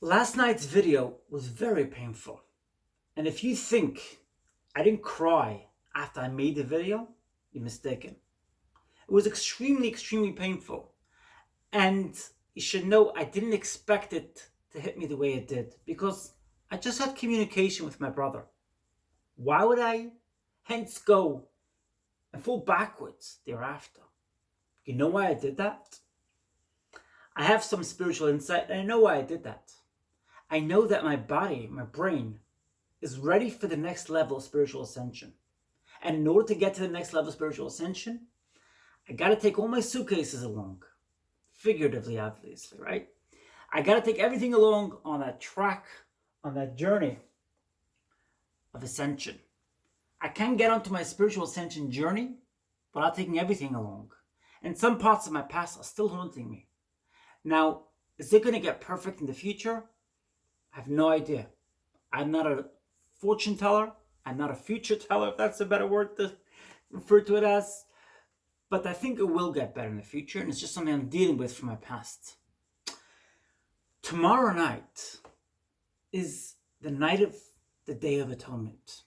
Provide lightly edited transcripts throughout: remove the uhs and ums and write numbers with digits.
Last night's video was very painful. And if you think I didn't cry after I made the video, you're mistaken. It was extremely painful. And you should know I didn't expect it to hit me the way it did because I just had communication with my brother. Why would I hence go and fall backwards thereafter? You know why I did that? I have some spiritual insight and I know why I did that. I know that my body, my brain, is ready for the next level of spiritual ascension. And in order to get to the next level of spiritual ascension, I got to take all my suitcases along. Figuratively, obviously, right? I got to take everything along on that track, on that journey of ascension. I can get onto my spiritual ascension journey without taking everything along. And some parts of my past are still haunting me. Now, is it going to get perfect in the future? I have no idea. I'm not a fortune teller. I'm not a future teller, if that's a better word to refer to it as. But I think it will get better in the future, and it's just something I'm dealing with from my past. Tomorrow night is the night of the Day of Atonement.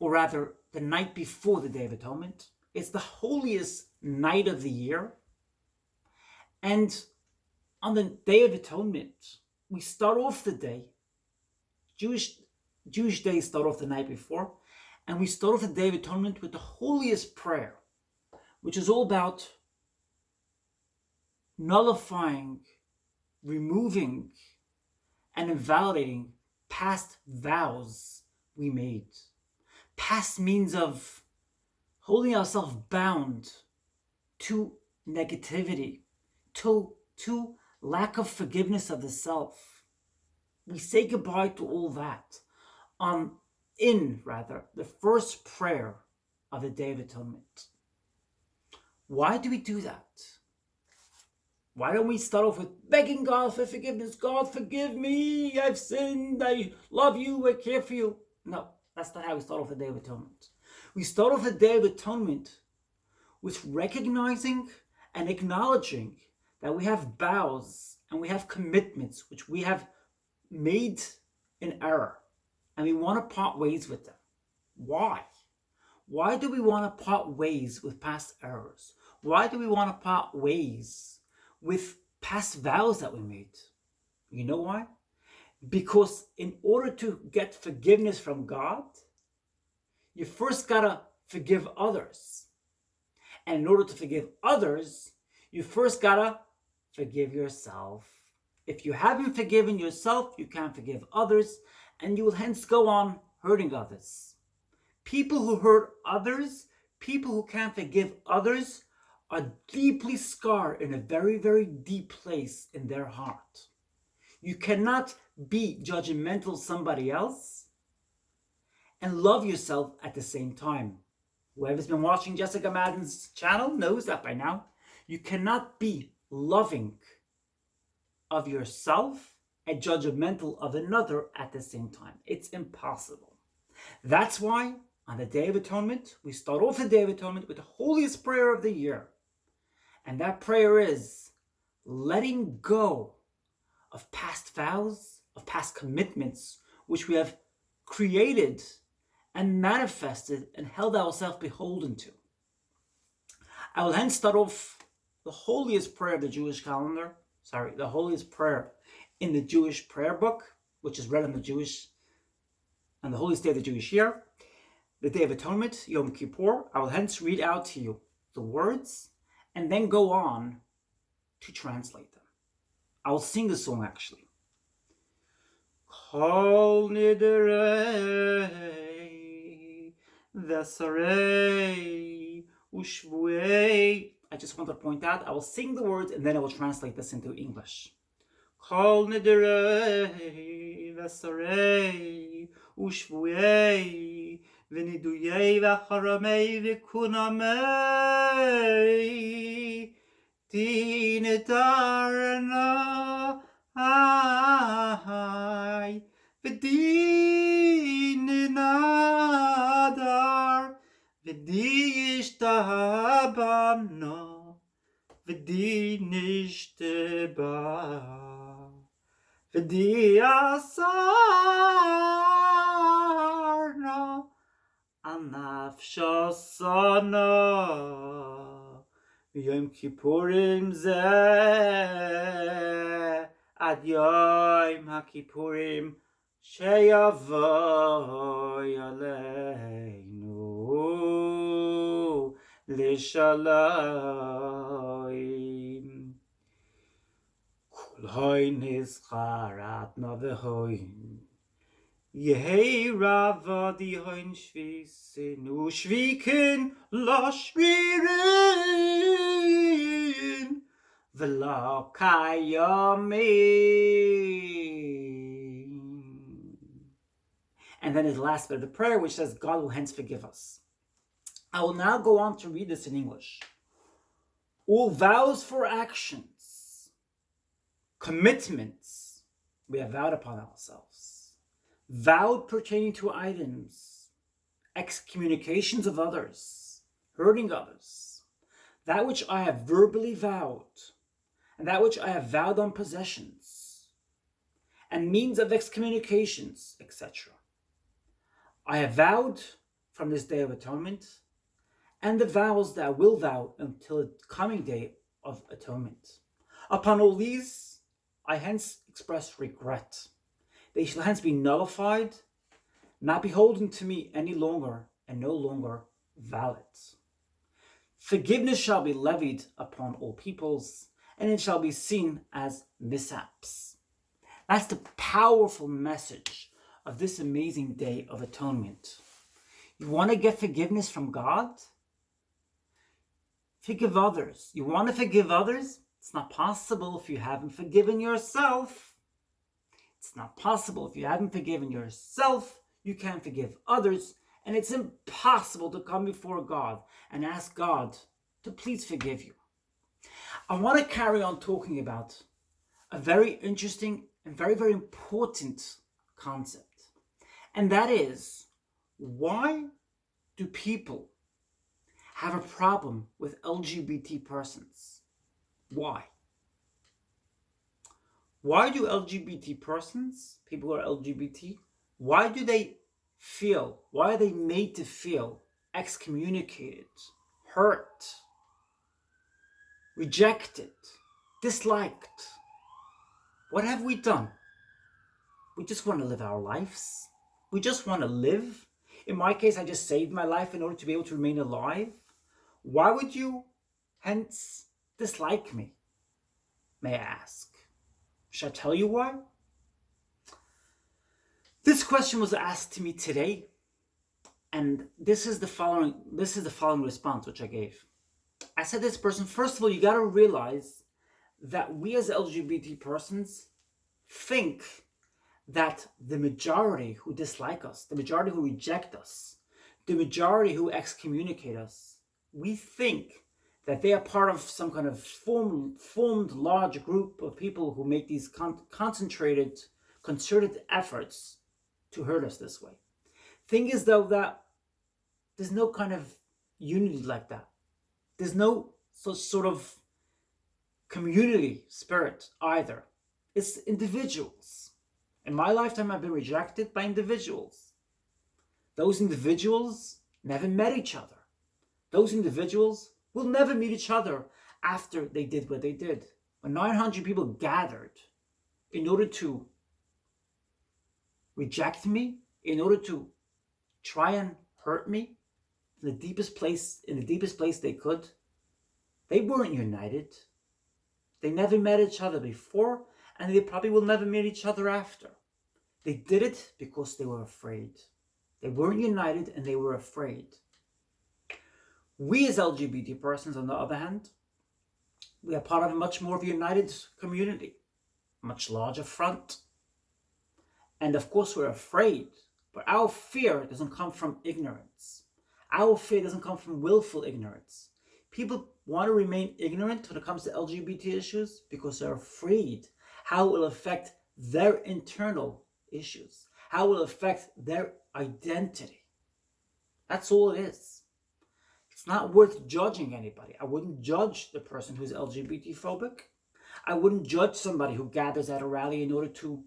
Or rather, the night before the Day of Atonement. It's the holiest night of the year. And on the Day of Atonement, we start off the day. Jewish days start off the night before. And we start off the Day of Atonement with the holiest prayer, which is all about nullifying, removing, and invalidating past vows we made. Past means of holding ourselves bound to negativity, to lack of forgiveness of the self. We say goodbye to all that in the first prayer of the Day of Atonement. Why do we do that? Why don't we start off with begging God for forgiveness? God, forgive me, I've sinned, I love you, I care for you. No, that's not how we start off the Day of Atonement. We start off the Day of Atonement with recognizing and acknowledging that we have vows and we have commitments which we have made in error, and we want to part ways with them. Why? Why do we want to part ways with past errors? Why do we want to part ways with past vows that we made? You know why? Because in order to get forgiveness from God, you first gotta forgive others. And in order to forgive others, you first gotta forgive yourself. If you haven't forgiven yourself, you can't forgive others, and you will hence go on hurting others. People who hurt others, people who can't forgive others, are deeply scarred in a very deep place in their heart. You cannot be judgmental somebody else and love yourself at the same time. Whoever's been watching Jessica Madden's channel knows that by now. You cannot be loving of yourself and judgmental of another at the same time. It's impossible. That's why on the Day of Atonement, we start off the Day of Atonement with the holiest prayer of the year. And that prayer is letting go of past vows, of past commitments, which we have created and manifested and held ourselves beholden to. I will hence start off the holiest prayer of the Jewish calendar, the holiest prayer in the Jewish prayer book, which is read on the holiest day of the Jewish year, the Day of Atonement, YomKipur. I will hence read out to you the words and then go on to translate them. I will sing the song actually. Kol nidrei v'sarei ushvuei. I just want to point out, I will sing the words and then I will translate this into English. Kol nidrei v'sarei ushvuei v'niduyei v'charamei v'kunamei tinitarna ai v'din nadar v'dishtabamno v'din nishteba v'diasarna anafshosana YomKipurim zeh ad Yom HaKippurim sheyavoy aleinu l'shalom. Kol hoy nizcharat na v'hoyn Yehei ravadi hoyn shvisin ushvikin lashvirin v'la kayamin. And then his last bit of the prayer, which says, God will hence forgive us. I will now go on to read this in English. All vows for actions, commitments we have vowed upon ourselves, vowed pertaining to items, excommunications of others, hurting others, that which I have verbally vowed, and that which I have vowed on possessions, and means of excommunications, etc. I have vowed from this day of atonement, and the vows that I will vow until the coming day of atonement. Upon all these, I hence express regret. They shall hence be nullified, not beholden to me any longer, and no longer valid. Forgiveness shall be levied upon all peoples, and it shall be seen as mishaps. That's the powerful message of this amazing day of atonement. You want to get forgiveness from God? Forgive others. You want to forgive others? It's not possible if you haven't forgiven yourself. It's not possible if you haven't forgiven yourself. You can't forgive others. And it's impossible to come before God and ask God to please forgive you. I want to carry on talking about a very interesting and very, very important concept. And that is, why do people have a problem with LGBT persons? Why? Why do LGBT persons, people who are LGBT, why are they made to feel excommunicated, hurt, rejected, disliked? What have we done? We just want to live our lives. We just want to live. In my case, I just saved my life in order to be able to remain alive. Why would you hence dislike me, may I ask? Should I tell you why? This question was asked to me today, and this is the following response which I gave. I said, this person, first of all, you got to realize that we as LGBT persons think that the majority who dislike us, the majority who reject us, the majority who excommunicate us, we think that they are part of some kind of formed large group of people who make these concentrated, concerted efforts to hurt us this way. Thing is, though, that there's no kind of unity like that. There's no sort of community spirit either. It's individuals. In my lifetime, I've been rejected by individuals. Those individuals never met each other. Those individuals will never meet each other after they did what they did. When 900 people gathered in order to reject me, in order to try and hurt me in the deepest place they could, they weren't united. They never met each other before, and they probably will never meet each other after. They did it because they were afraid. They weren't united and they were afraid. We as LGBT persons, on the other hand, we are part of a much more of a united community, a much larger front. And of course we're afraid, but our fear doesn't come from ignorance. Our fear doesn't come from willful ignorance. People want to remain ignorant when it comes to LGBT issues because they're afraid how it will affect their internal issues, how it will affect their identity. That's all it is. It's not worth judging anybody. I wouldn't judge the person who's LGBT phobic. I wouldn't judge somebody who gathers at a rally in order to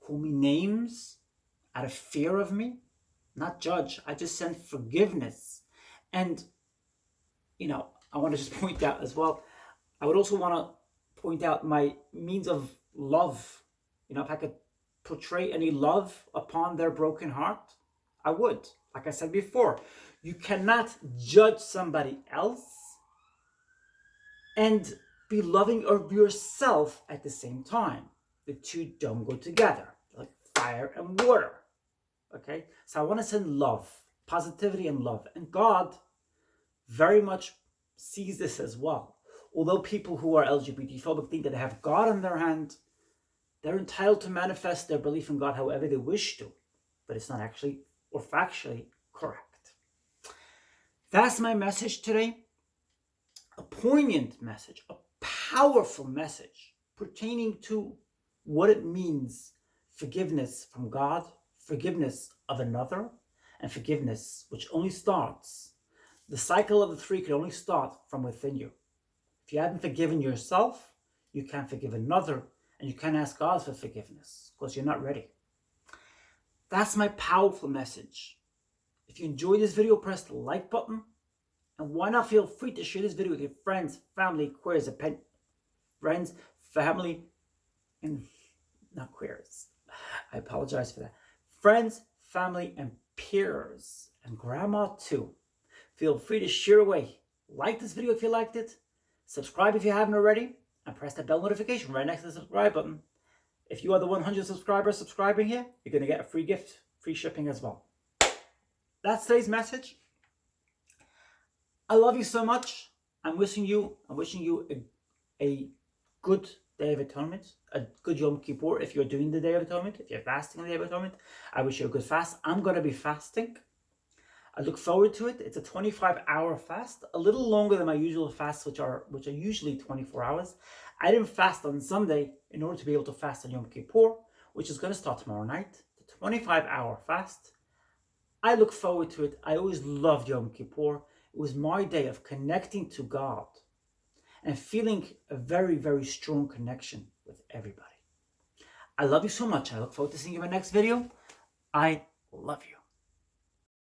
call me names out of fear of me. Not judge. I just send forgiveness. And, I want to just point out as well, I would also want to point out my means of love. If I could portray any love upon their broken heart, I would. Like I said before, you cannot judge somebody else and be loving of yourself at the same time. The two don't go together, like fire and water. Okay? So I want to send love, positivity and love. And God very much sees this as well. Although people who are LGBT phobic think that they have God on their hand, they're entitled to manifest their belief in God however they wish to. But it's not actually or factually correct. That's my message today. A poignant message, a powerful message pertaining to what it means forgiveness from God, forgiveness of another, and forgiveness which only starts, the cycle of the three can only start from within you. If you haven't forgiven yourself, you can't forgive another, and you can't ask God for forgiveness because you're not ready. That's my powerful message. If you enjoyed this video, press the like button. And why not feel free to share this video with your friends, family, queers, friends, family, and not queers. I apologize for that. Friends, family, and peers, and grandma too. Feel free to share away. Like this video if you liked it. Subscribe if you haven't already. And press that bell notification right next to the subscribe button. If you are the 100 subscribers subscribing here, you're going to get a free gift, free shipping as well. That's today's message. I love you so much. I'm wishing you a good Day of Atonement, a good YomKipur if you're doing the Day of Atonement. If you're fasting on the Day of Atonement, I wish you a good fast. I'm going to be fasting. I look forward to it. It's a 25-hour fast, a little longer than my usual fasts, which are usually 24 hours. I didn't fast on Sunday in order to be able to fast on Yom Kippur, which is going to start tomorrow night. The 25-hour fast. I look forward to it. I always loved Yom Kippur. It was my day of connecting to God and feeling a very, very strong connection with everybody. I love you so much. I look forward to seeing you in my next video. I love you.